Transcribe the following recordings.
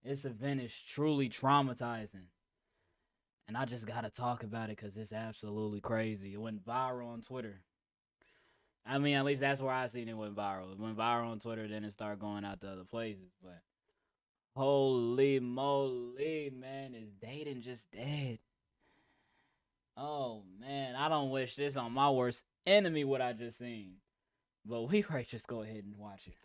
This event is truly traumatizing. And I just gotta talk about it because it's absolutely crazy. It went viral on Twitter. I mean, at least that's where I seen it went viral. It went viral on Twitter, then it started going out to other places. But holy moly, man, is Dayton just dead? Oh man, I don't wish this on my worst enemy what I just seen. But we might just go ahead and watch it.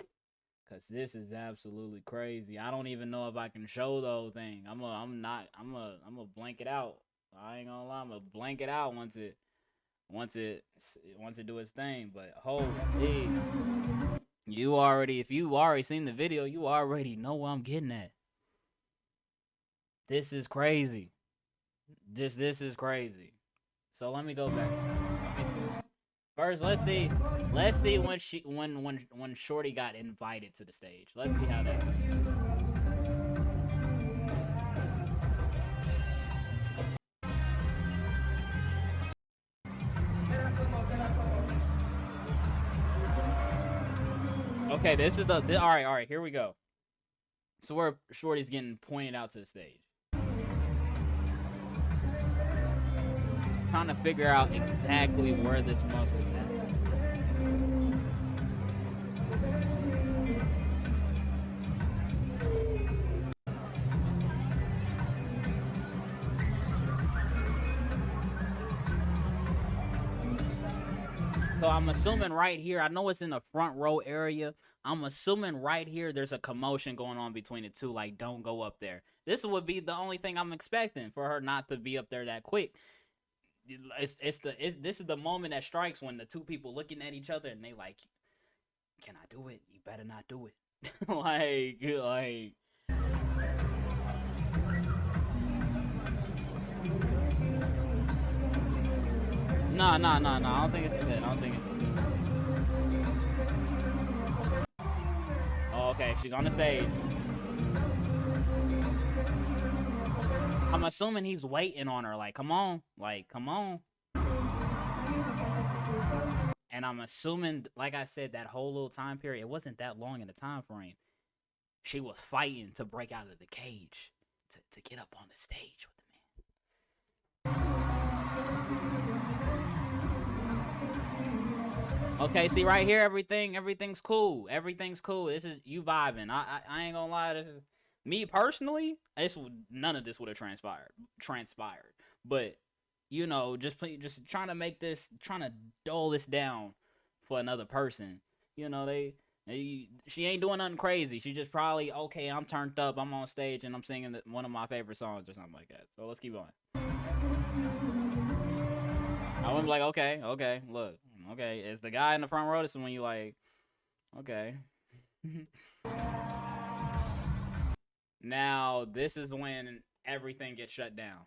Cause this is absolutely crazy. I don't even know if I can show the whole thing. I'm a blank it out. I ain't gonna lie, I'm gonna blank it out once it do its thing. But holy, if you already seen the video, you already know what I'm getting at. This is crazy. This is crazy. So let me go back. First, let's see when Shorty got invited to the stage. Let's see how that goes. Okay, this is the all right, here we go. So where Shorty's getting pointed out to the stage. Trying to figure out exactly where this muscle is at. So I'm assuming right here, I know it's in the front row area. I'm assuming right here there's a commotion going on between the two. Like, don't go up there. This would be the only thing I'm expecting for her not to be up there that quick. This is the moment that strikes when the two people looking at each other and they like, can I do it? You better not do it. like. No. I don't think it's good. Oh, okay. She's on the stage. I'm assuming he's waiting on her. Like, come on. And I'm assuming, like I said, that whole little time period, it wasn't that long in the time frame. She was fighting to break out of the cage, to get up on the stage with the man. Okay, see right here, everything's cool. This is you vibing. I ain't gonna lie. This is me personally. None of this would have transpired. But you know, just trying to dull this down for another person. You know, she ain't doing nothing crazy. She just probably, okay, I'm turned up, I'm on stage, and I'm singing one of my favorite songs or something like that. So let's keep going. I was like, okay, look, okay, it's the guy in the front row. This is when you like, okay. Now, this is when everything gets shut down.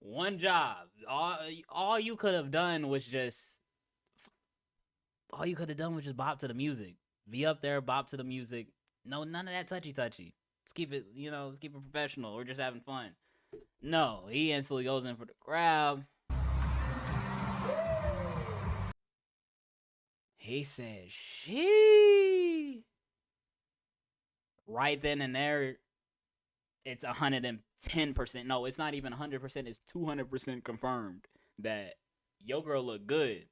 One job. All you could have done was just bop to the music. Be up there, bop to the music. No, none of that touchy. Let's keep it, let's keep it professional. We're just having fun. No, he instantly goes in for the grab. He said, she. Right then and there, it's 110%. No, it's not even 100%. It's 200% confirmed that your girl look good.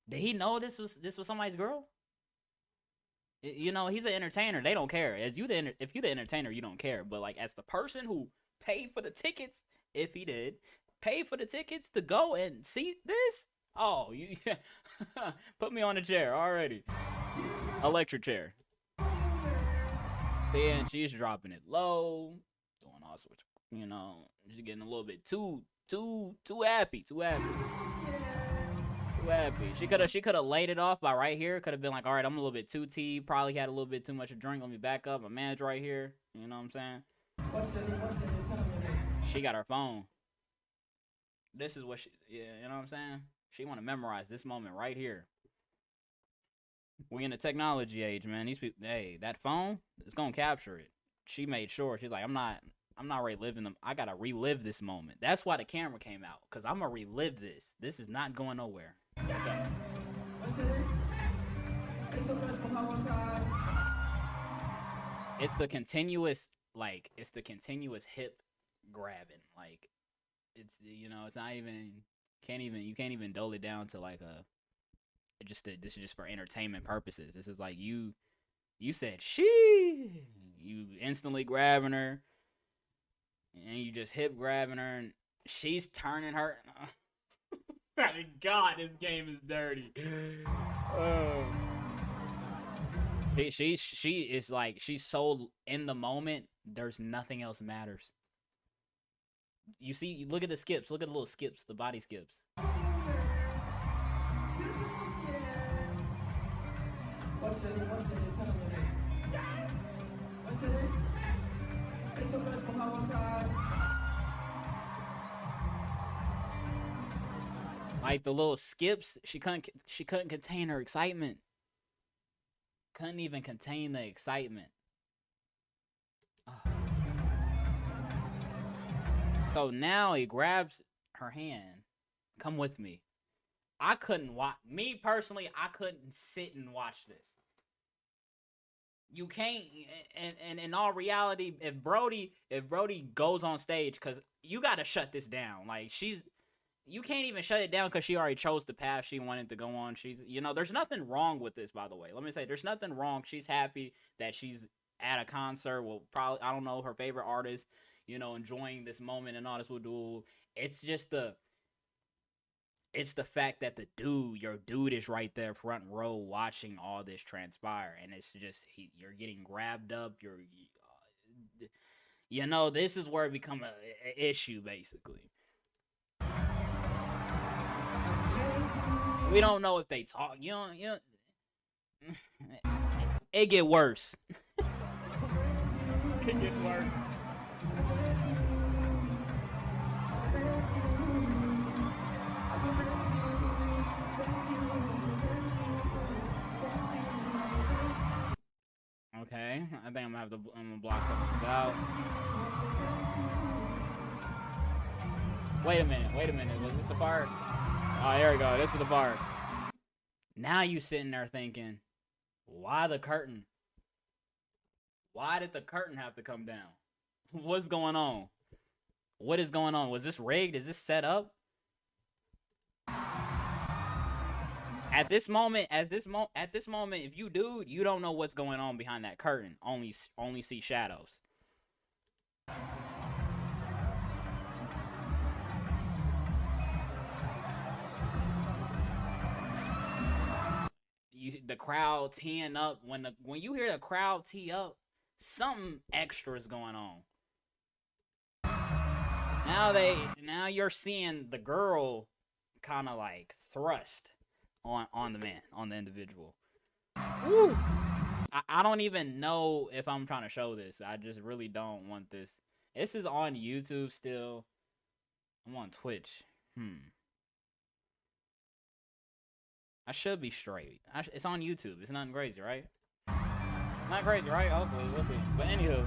Did he know this was somebody's girl? He's an entertainer. They don't care. If you're the entertainer, you don't care. But like as the person who paid for the tickets, if he did pay for the tickets to go and see this, oh, you put me on a chair already. Electric chair. Then she's dropping it low, doing all sorts of, she's getting a little bit too happy. She could have laid it off by right here. Could have been like, all right, I'm a little bit too tea. Probably had a little bit too much to drink. Let me back up. My man's right here. You know what I'm saying? She got her phone. This is what you know what I'm saying? She want to memorize this moment right here. We in the technology age, man. These people, hey, that phone is gonna capture it. She made sure. She's like, I'm not reliving them. I gotta relive this moment. That's why the camera came out, cause I'm gonna relive this. This is not going nowhere. Okay. It's the continuous, like, it's the continuous hip grabbing. Like, it's, you know, it's not even, you can't even dole it down to like a, this is just for entertainment purposes. This is like you said you instantly grabbing her, and you just hip grabbing her, and she's turning her. God, this game is dirty. Oh. She is like, she's so in the moment. There's nothing else matters. You see, look at the skips. Look at the little skips, the body skips. What's in it? Tell me. Yes. What's in it? It's a best for how long time? Like the little skips, she couldn't contain her excitement. Couldn't even contain the excitement. Oh. So now he grabs her hand. Come with me. I couldn't watch. Me personally, I couldn't sit and watch this. You can't. And in all reality, if Brodie goes on stage, because you got to shut this down. Like, you can't even shut it down because she already chose the path she wanted to go on. She's, you know, there's nothing wrong with this, by the way. Let me say, there's nothing wrong. She's happy that she's at a concert. Well, probably, I don't know, her favorite artist, you know, enjoying this moment and all this will do. It's just it's the fact that your dude is right there front row watching all this transpire, and it's just, you're getting grabbed up. You know, this is where it become a issue, basically. We don't know if they talk. You know, it get worse. It get worse. Okay, I think I'm gonna block this out. Wait a minute. Was this the part? Oh, here we go. This is the part. Now you sitting there thinking, why the curtain? Why did the curtain have to come down? What's going on? What is going on? Was this rigged? Is this set up? At this moment, if you don't know what's going on behind that curtain. Only see shadows. The crowd teeing up. When you hear the crowd tee up, something extra is going on. Now you're seeing the girl kind of like thrust on the man, on the individual. Woo. I don't even know if I'm trying to show this. I just really don't want this. This is on YouTube still. I'm on Twitch. I should be straight. It's on YouTube. It's nothing crazy, right? Not crazy, right? Hopefully, we'll see. But anywho,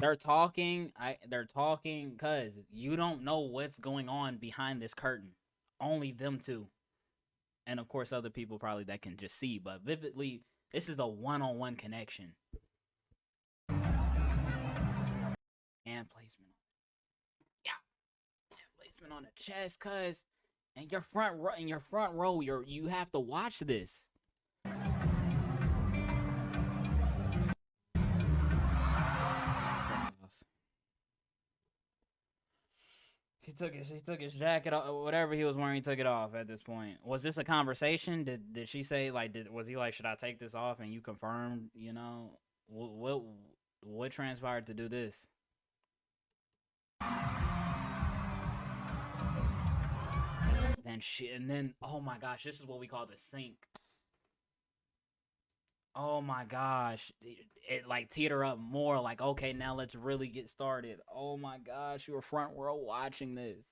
they're talking because you don't know what's going on behind this curtain. Only them two. And of course, other people probably that can just see. But vividly, this is a one-on-one connection. And placement. Yeah. Placement on the chest, cuz. And your front row, you have to watch this. He took his jacket off, whatever he was wearing, he took it off at this point. Was this a conversation? Did she say, like, was he like, should I take this off? And you confirmed, you know, what transpired to do this? And then, oh my gosh, this is what we call the sync. Oh my gosh, it like teeter up more, like, okay, now let's really get started. Oh my gosh, you were front row watching this.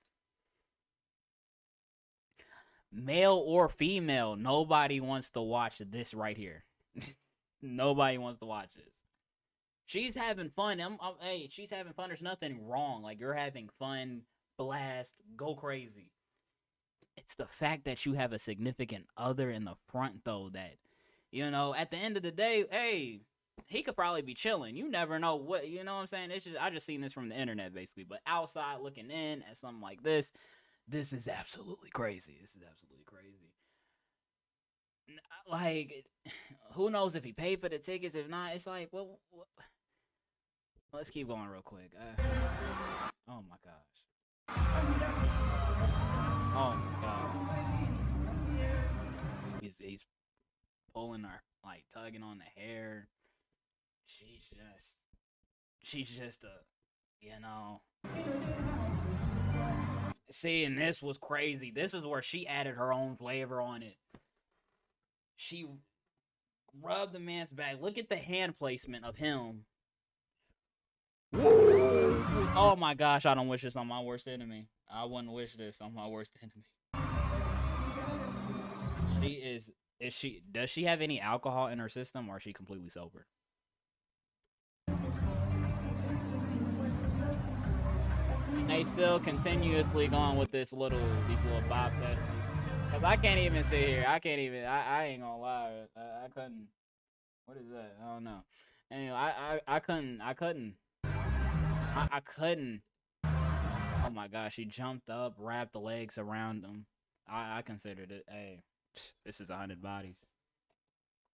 Male or female, nobody wants to watch this right here. Nobody wants to watch this. She's having fun. Hey, she's having fun. There's nothing wrong. Like, you're having fun, blast, go crazy. It's the fact that you have a significant other in the front, though, that You know, at the end of the day, hey, he could probably be chilling. You never know what, you know what I'm saying? It's just, I just seen this from the internet basically. But outside looking in at something like this is absolutely crazy. This is absolutely crazy. Like, who knows if he paid for the tickets? If not, it's like, well, let's keep going real quick. Oh my gosh. Oh my god. He's pulling her, like tugging on the hair. She's just a, you know. See, and this was crazy. This is where she added her own flavor on it. She rubbed the man's back. Look at the hand placement of him. Oh my gosh, I don't wish this on my worst enemy. I wouldn't wish this on my worst enemy. Does she have any alcohol in her system, or is she completely sober? They still continuously going with these little Bob tests. Cause I can't even sit here. I ain't gonna lie. I couldn't. What is that? I don't know. Anyway, I couldn't. Oh my gosh, he jumped up, wrapped the legs around him. I considered it. Hey, this is 100 bodies.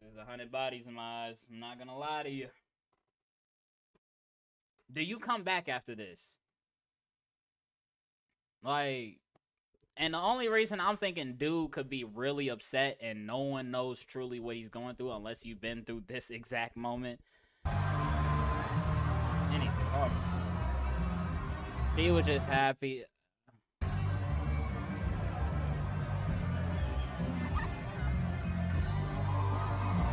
There's 100 bodies in my eyes. I'm not gonna lie to you. Do you come back after this? Like, and the only reason I'm thinking dude could be really upset and no one knows truly what he's going through unless you've been through this exact moment. Anything. Oh. He was just happy.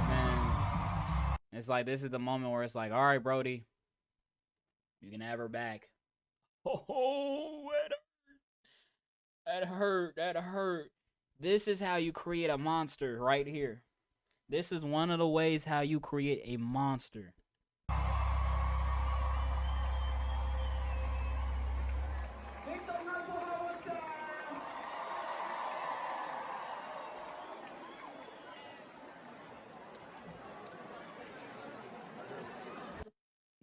Man, it's like this is the moment where it's like, all right, Brodie, you can have her back. Oh, that hurt. This is how you create a monster right here. This is one of the ways how you create a monster.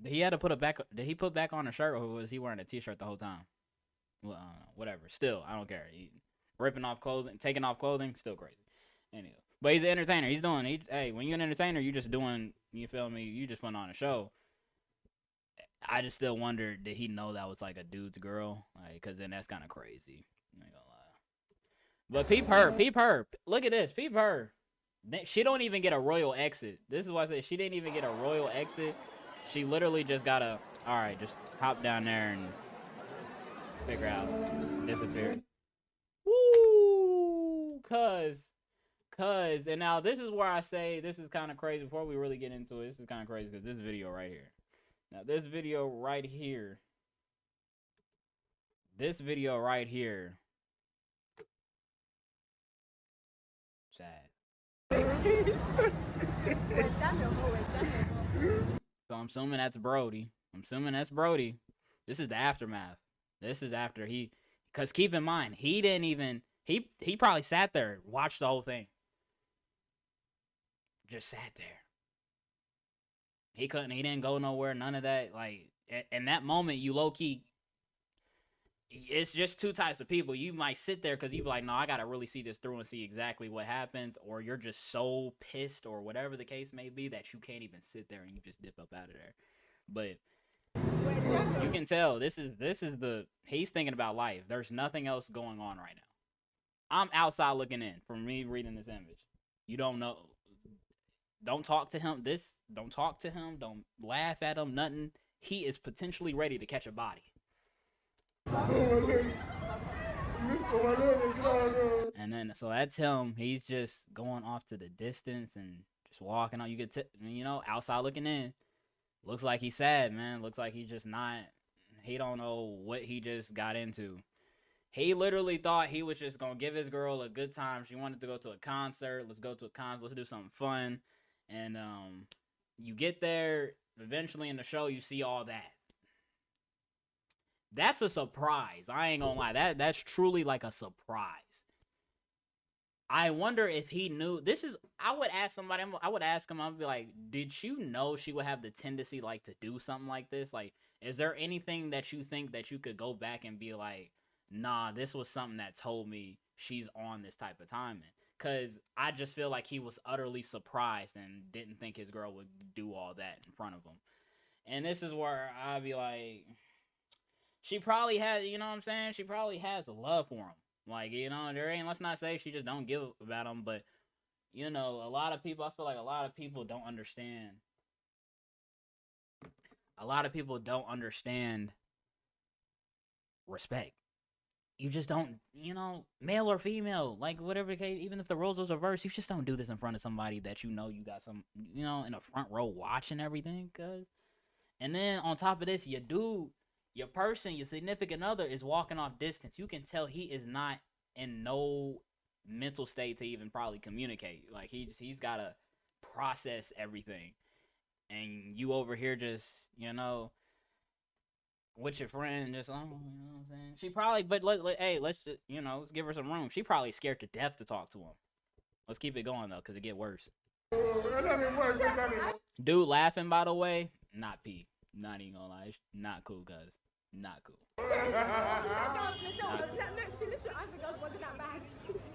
Did he have to put it back? Did he put back on a shirt, or was he wearing a t-shirt the whole time? Well, I don't know. Whatever. Still, I don't care. Ripping off clothing, taking off clothing, still crazy. Anyway, but he's an entertainer. Hey, when you're an entertainer, you just doing. You feel me? You just putting on a show. I just still wonder, did he know that was like a dude's girl? Like, cause then that's kind of crazy. I ain't gonna lie. But peep her. Look at this, peep her. She don't even get a royal exit. This is why I say she didn't even get a royal exit. She literally just gotta, all right, just hop down there and figure out, disappear. Woo! Cuz, and now this is where I say this is kind of crazy. Before we really get into it, this is kind of crazy because this video right here. Now, this video right here. Sad. So I'm assuming that's Brodie. This is the aftermath. This is after because keep in mind, he didn't even, he probably sat there, watched the whole thing. Just sat there. He didn't go nowhere, none of that. Like, in that moment, you low-key, it's just two types of people. You might sit there because you be like, no, I got to really see this through and see exactly what happens. Or you're just so pissed or whatever the case may be that you can't even sit there and you just dip up out of there. But you can tell he's thinking about life. There's nothing else going on right now. I'm outside looking in from me reading this image. You don't know. Don't talk to him. Don't talk to him. Don't laugh at him. Nothing. He is potentially ready to catch a body. And then, so that's him. He's just going off to the distance and just walking on. You could, outside looking in. Looks like he's sad, man. Looks like he's just not. He don't know what he just got into. He literally thought he was just gonna give his girl a good time. She wanted to go to a concert. Let's go to a concert. Let's do something fun. And you get there. Eventually in the show, you see all that. That's a surprise. I ain't gonna lie. That's truly like a surprise. I wonder if he knew. I would ask somebody. I would ask him. I'd be like, "Did you know she would have the tendency like to do something like this? Like, is there anything that you think that you could go back and be like, nah, this was something that told me she's on this type of timing?" Cause I just feel like he was utterly surprised and didn't think his girl would do all that in front of him. And this is where I'd be like, she probably has, you know what I'm saying? She probably has a love for him. Like, there ain't, let's not say she just don't give about him, but, a lot of people, I feel like a lot of people don't understand. A lot of people don't understand respect. You just don't, male or female, like whatever the case, even if the roles was reversed, you just don't do this in front of somebody that you got some, in the front row watching everything, cuz. And then on top of this, your dude, your person, your significant other is walking off distance. You can tell he is not in no mental state to even probably communicate. Like he's got to process everything. And you over here just, with your friend, just, you know what I'm saying? She probably, but hey, let's just, let's give her some room. She probably scared to death to talk to him. Let's keep it going, though, because it get worse. Dude laughing, by the way, not P. Not even gonna lie. It's not cool, guys. Not cool. Listen, wasn't that bad.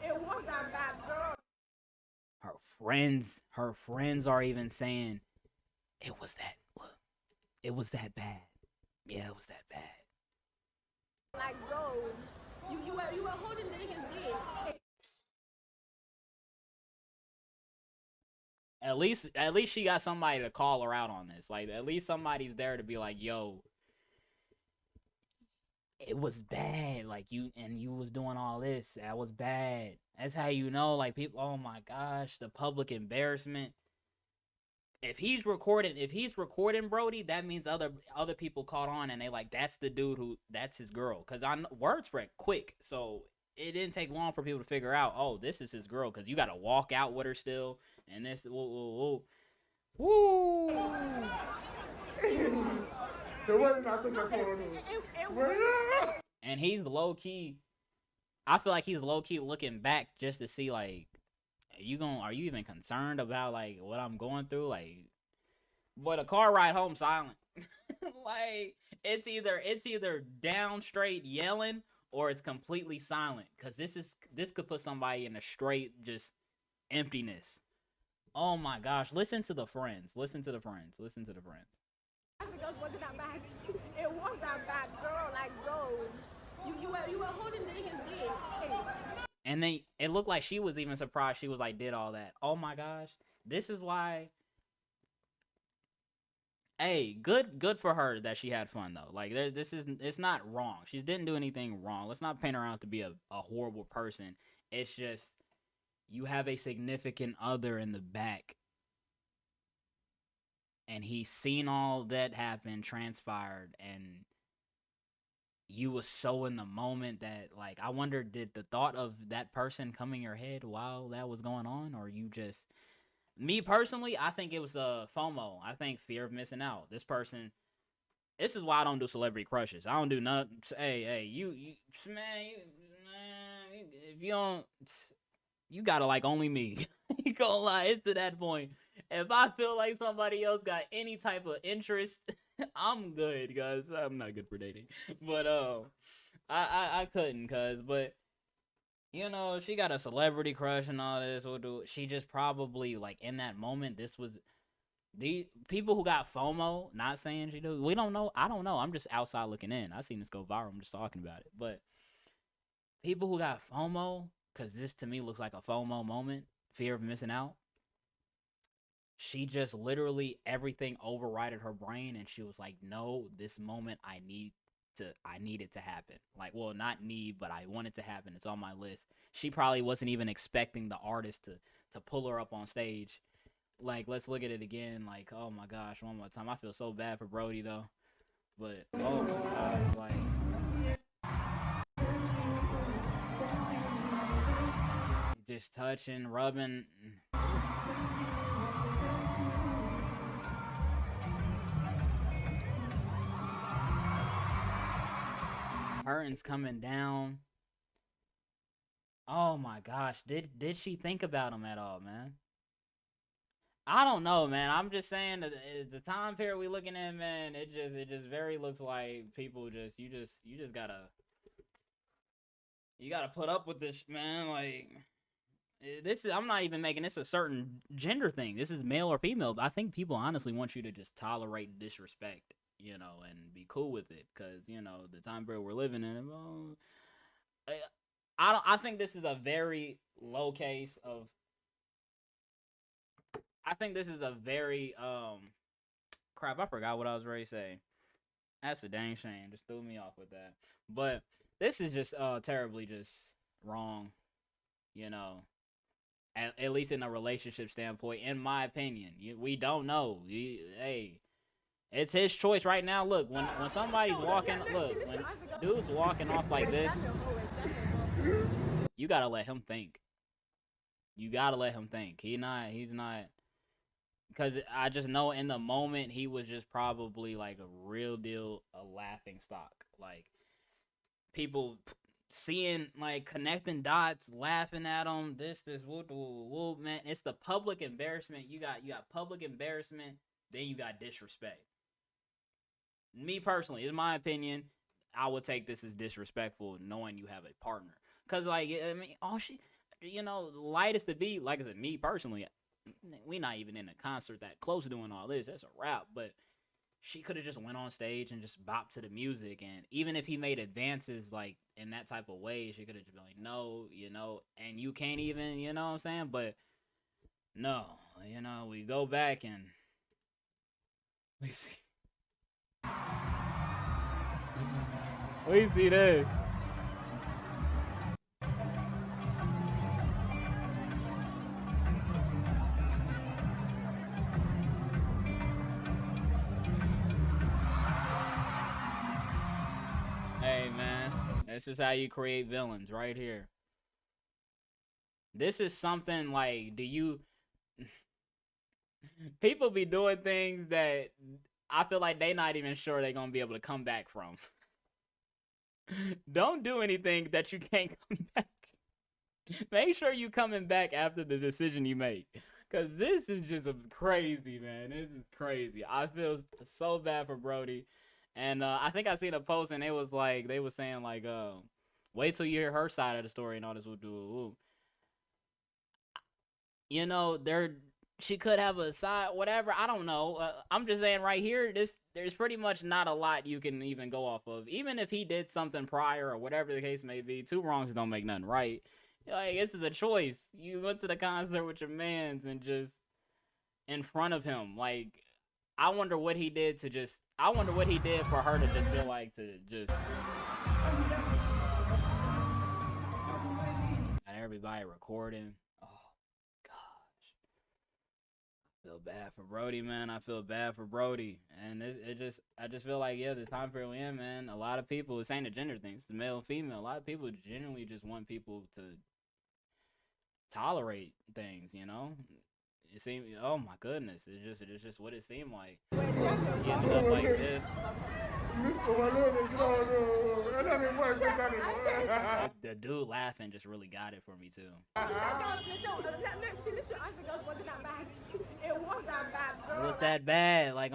It was that bad, girl. Her friends are even saying, it was that bad. Yeah, it was that bad. Like, bro, you were holding the nigga's dick. At least she got somebody to call her out on this. Like, at least somebody's there to be like, yo, it was bad. Like, you was doing all this. That was bad. That's how like, people, oh my gosh, the public embarrassment. If he's recording Brodie, that means other people caught on and they like, that's the dude that's his girl. Cause word spread quick, so it didn't take long for people to figure out, oh, this is his girl. Cause you got to walk out with her still, and this, woo. And he's low key. I feel like he's low key looking back just to see like, are you even concerned about like what I'm going through? Like, but a car ride home silent. Like, it's either down straight yelling or it's completely silent. Cause this could put somebody in a straight just emptiness. Oh my gosh. Listen to the friends. Listen to the friends. Wasn't that bad. It was that bad, girl. Like, bro, you were holding the nigga's dick. And then it looked like she was even surprised she was like, did all that. Oh my gosh. This is why. Hey, good for her that she had fun though. Like, it's not wrong. She didn't do anything wrong. Let's not paint her out to be a horrible person. It's just, you have a significant other in the back. And he's seen all that happen, transpired, and you was so in the moment that, like, I wonder, did the thought of that person come in your head while that was going on, or you just, me personally, I think it was FOMO. I think fear of missing out. This is why I don't do celebrity crushes. I don't do nothing. Hey, if you don't, you gotta like only me. You gonna lie, it's to that point. If I feel like somebody else got any type of interest, I'm good, guys. I'm not good for dating, but I couldn't, but she got a celebrity crush and all this. She just probably like in that moment. This was the people who got FOMO. Not saying she do. We don't know. I don't know. I'm just outside looking in. I seen this go viral. I'm just talking about it. But people who got FOMO, because this to me looks like a FOMO moment, fear of missing out. She just literally everything overrided her brain, and she was like, no, this moment I need it to happen. Like, well, not need, but I want it to happen. It's on my list. She probably wasn't even expecting the artist to pull her up on stage. Like, let's look at it again. Like, oh my gosh, one more time. I feel so bad for Brodie though. But oh my god, like, just touching, rubbing. Curtains coming down. Oh my gosh, did she think about him at all, man? I don't know, man. I'm just saying that the time period we looking at, man. It just very looks like people just gotta put up with this, man. Like this is, I'm not even making this a certain gender thing. This is male or female. But I think people honestly want you to just tolerate disrespect, and be cool with it, because the time period we're living in. I don't. I think this is a very low case of. I think this is a very crap. I forgot what I was ready to say. That's a dang shame. Just threw me off with that. But this is just terribly just wrong. You know, at least in a relationship standpoint, in my opinion. We don't know. Hey, it's his choice right now. Look, when somebody's walking, when dude's walking off like this, you gotta let him think. You gotta let him think. He's not. Because I just know in the moment he was just probably like a real deal, a laughing stock. Like people seeing, like, connecting dots, laughing at him. Whoop, man. It's the public embarrassment. You got public embarrassment. Then you got disrespect. Me personally, in my opinion, I would take this as disrespectful, knowing you have a partner. Cause like, I mean, light as to be. Like I said, me personally, we not even in a concert that close doing all this. That's a wrap. But she could have just went on stage and just bopped to the music. And even if he made advances like in that type of way, she could have just been like, no, and you can't even, you know what I'm saying? But no, we go back and we see. We see this. Hey, man, this is how you create villains right here. This is something like, people be doing things that I feel like they not even sure they're going to be able to come back from. Don't do anything that you can't come back. Make sure you coming back after the decision you make. Because this is just crazy, man. This is crazy. I feel so bad for Brodie. And I think I seen a post and it was like, they were saying like, wait till you hear her side of the story and all this. She could have a side, whatever. I don't know. I'm just saying right here, there's pretty much not a lot you can even go off of. Even if he did something prior or whatever the case may be, two wrongs don't make nothing right. Like, this is a choice. You went to the concert with your mans and just in front of him. Like, I wonder what he did for her to just feel like to just. And everybody recording. Oh, gosh. I feel bad for Brodie, man. I feel bad for Brodie. And I just feel like, the time period we're in, man, a lot of people, this ain't a gender thing. It's the male and female. A lot of people genuinely just want people to tolerate things, It seemed, oh my goodness, it's just what it seemed like. He ended up like this. The dude laughing just really got it for me too. What's that bad? Like,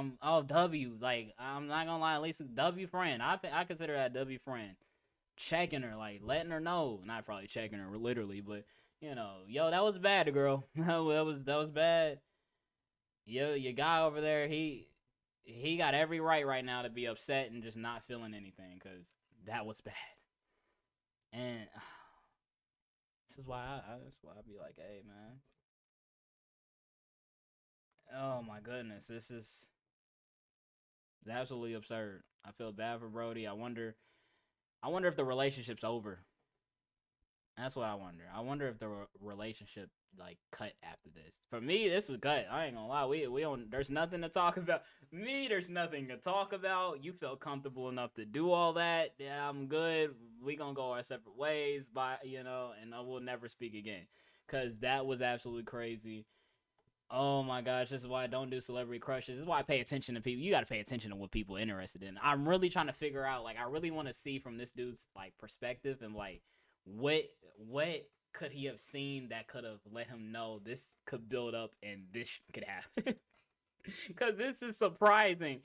W. Like, I'm not gonna lie, at least a W friend. I consider that a W friend. Checking her, like letting her know. Not probably checking her literally, but yo, that was bad, girl. that was bad. Yo, your guy over there, he got every right now to be upset and just not feeling anything, because that was bad. And this is why I be like, hey, man. Oh my goodness, this is absolutely absurd. I feel bad for Brodie. I wonder if the relationship's over. That's what I wonder. I wonder if the relationship like cut after this. For me, this was cut. I ain't gonna lie. We don't. There's nothing to talk about. There's nothing to talk about. You felt comfortable enough to do all that. Yeah, I'm good. We gonna go our separate ways. And I will never speak again. Cause that was absolutely crazy. Oh my gosh, this is why I don't do celebrity crushes. This is why I pay attention to people. You gotta pay attention to what people are interested in. I'm really trying to figure out. Like, I really want to see from this dude's like perspective and like what could he have seen that could have let him know this could build up and this could happen? Because this is surprising.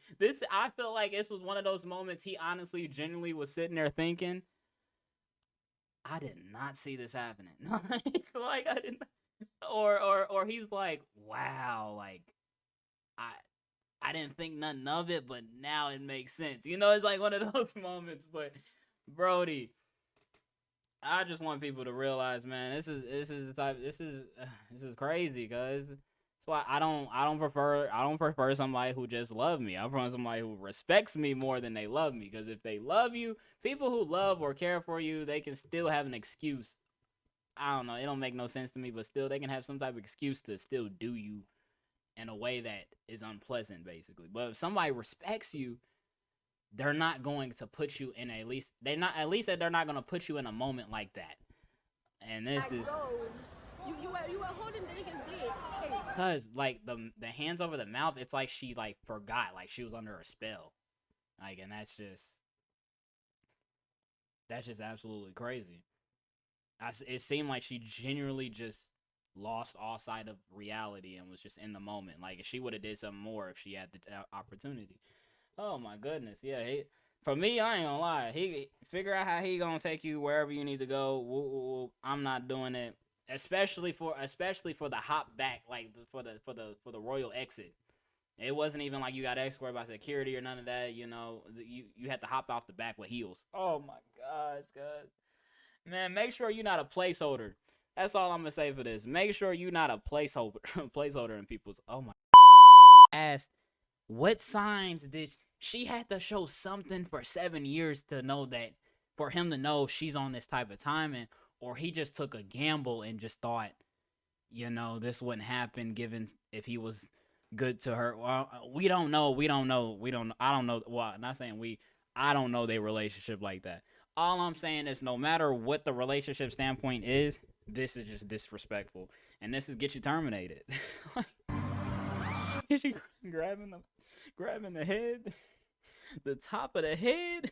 I feel like this was one of those moments he honestly, genuinely was sitting there thinking, I did not see this happening. It's like I didn't, or he's like, wow, like I I didn't think nothing of it, but now it makes sense. You know, it's like one of those moments. But Brodie, I just want people to realize, man, this is the type, this is crazy, cuz that's why I don't prefer somebody who just love me. I prefer somebody who respects me more than they love me. Because if they love you, people who love or care for you, they can still have an excuse. I don't know, it don't make no sense to me, but still they can have some type of excuse to still do you in a way that is unpleasant, basically. But if somebody respects you, they're not going to put you in they're not going to put you in a moment like that. And this is you were holding the nigga's dick. because like the hands over the mouth, it's like she like forgot, like she was under a spell, like, and that's just absolutely crazy. It seemed like she genuinely just lost all sight of reality and was just in the moment. Like she would have did something more if she had the opportunity. Oh my goodness, yeah. For me, I ain't gonna lie. He figure out how he gonna take you wherever you need to go. Woo. I'm not doing it, especially for the hop back, like for the royal exit. It wasn't even like you got escorted by security or none of that. You know, you had to hop off the back with heels. Oh my gosh, guys, man, make sure you're not a placeholder. That's all I'm gonna say for this. Make sure you're not a placeholder in people's. Oh my. Ask, what signs did she had to show something for 7 years to know that, for him to know she's on this type of timing, or he just took a gamble and just thought, you know, this wouldn't happen given if he was good to her. Well, we don't know. I don't know. Well, not saying we. I don't know their relationship like that. All I'm saying is, no matter what the relationship standpoint is, this is just disrespectful, and this is get you terminated. Is she grabbing the head, the top of the head?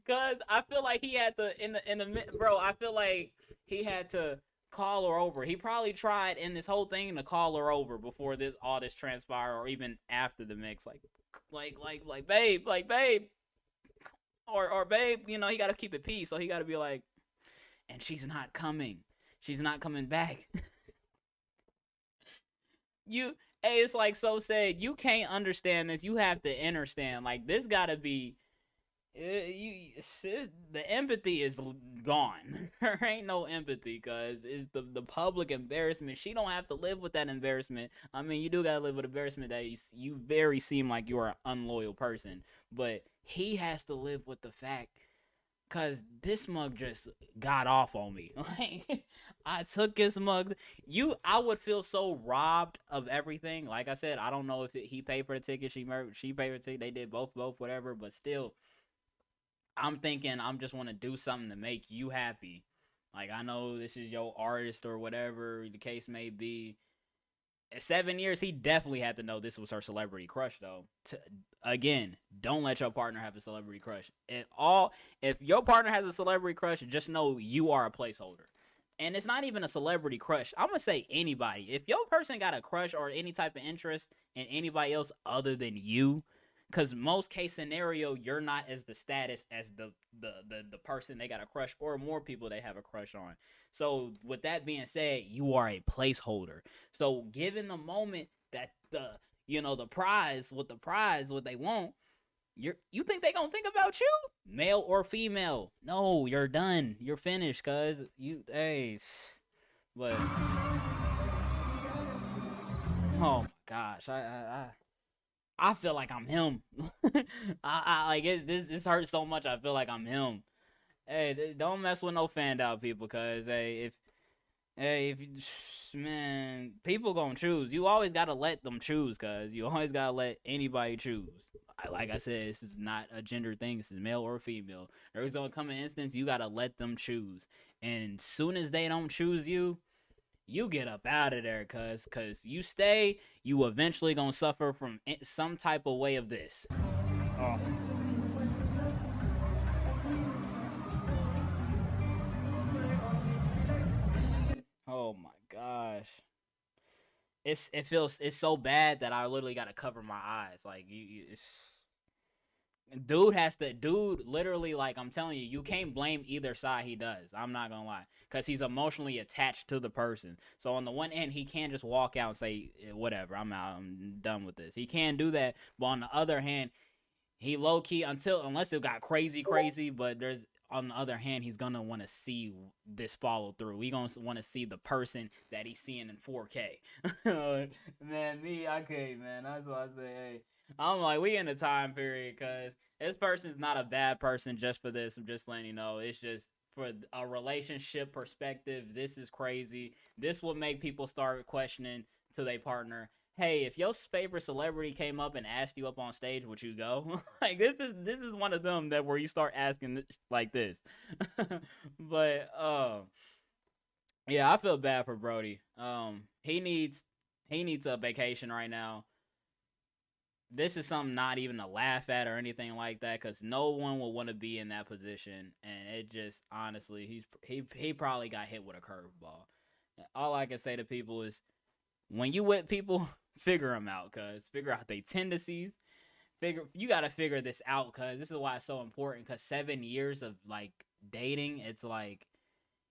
Cause I feel like he had to I feel like he had to call her over. He probably tried in this whole thing to call her over before all this transpired, or even after the mix, like babe, or babe. You know, he got to keep it peace, so he got to be like, and she's not coming back. It's like So said, you can't understand this. You have to understand. Like, this gotta be, the empathy is gone. There ain't no empathy, cause it's the public embarrassment. She don't have to live with that embarrassment. I mean, you do gotta live with embarrassment that you very seem like you are an unloyal person, but he has to live with the fact. Cause this mug just got off on me. Like, I took his mug. I would feel so robbed of everything. Like I said, I don't know if he paid for the ticket, she paid for the ticket. They did both, whatever. But still, I'm thinking I'm just want to do something to make you happy. Like, I know this is your artist or whatever the case may be. At 7 years, he definitely had to know this was her celebrity crush, though. Again, don't let your partner have a celebrity crush. If your partner has a celebrity crush, just know you are a placeholder. And it's not even a celebrity crush. I'm going to say anybody. If your person got a crush or any type of interest in anybody else other than you, because most case scenario, you're not as the status as the person they got a crush, or more people they have a crush on. So with that being said, you are a placeholder. So given the moment that the prize, what they want, you think they gonna think about you, male or female? No, you're done. You're finished, cuz but oh my gosh, I feel like I'm him. I like it. This hurts so much. I feel like I'm him. Hey, don't mess with no fanned out people, cause man, people gonna choose. You always gotta let them choose, cause you always gotta let anybody choose. Like I said, this is not a gender thing. This is male or female. There's gonna come an instance you gotta let them choose, and soon as they don't choose you, you get up out of there, cause you stay, you eventually gonna suffer from some type of way of this. Oh. Oh my gosh. It feels it's so bad that I literally got to cover my eyes. Like it's dude literally, like, I'm telling you, you can't blame either side. He does, I'm not gonna lie, because he's emotionally attached to the person. So on the one end, he can't just walk out and say, whatever, I'm out, I'm done with this. He can't do that. But on the other hand, he low key, unless it got crazy, but there's, on the other hand, he's gonna want to see this follow through. He gonna want to see the person that he's seeing in 4K. Man, me, I can't, man. That's why I say, hey, I'm like, we in a time period, cause this person's not a bad person just for this. I'm just letting you know. It's just for a relationship perspective. This is crazy. This will make people start questioning to their partner. Hey, if your favorite celebrity came up and asked you up on stage, would you go? Like, this is one of them that where you start asking like this. But yeah, I feel bad for Brodie. He needs a vacation right now. This is something not even to laugh at or anything like that, because no one will want to be in that position. And it just, honestly, he probably got hit with a curveball. All I can say to people is, when you with people, figure them out, cuz figure out their tendencies. You got to figure this out, cuz this is why it's so important, cuz 7 years of like dating, it's like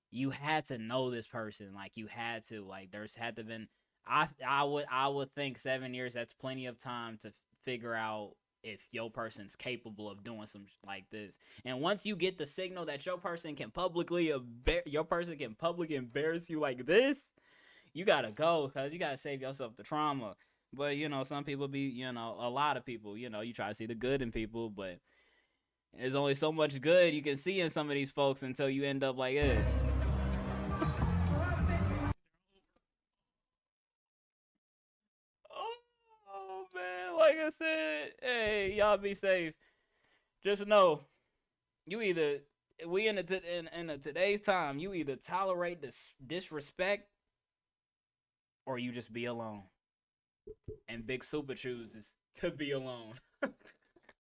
you had to know this person, like you had to, like there's had to been, I would think 7 years, that's plenty of time to figure out if your person's capable of doing some like this. And once you get the signal that your person can publicly embarrass you like this, you gotta go, because you gotta save yourself the trauma. But some people be, a lot of people, you try to see the good in people, but there's only so much good you can see in some of these folks until you end up like this. Oh man, like I said, hey, y'all be safe. Just know, you either we in today's time, you either tolerate this disrespect or you just be alone. And Big Super chooses to be alone.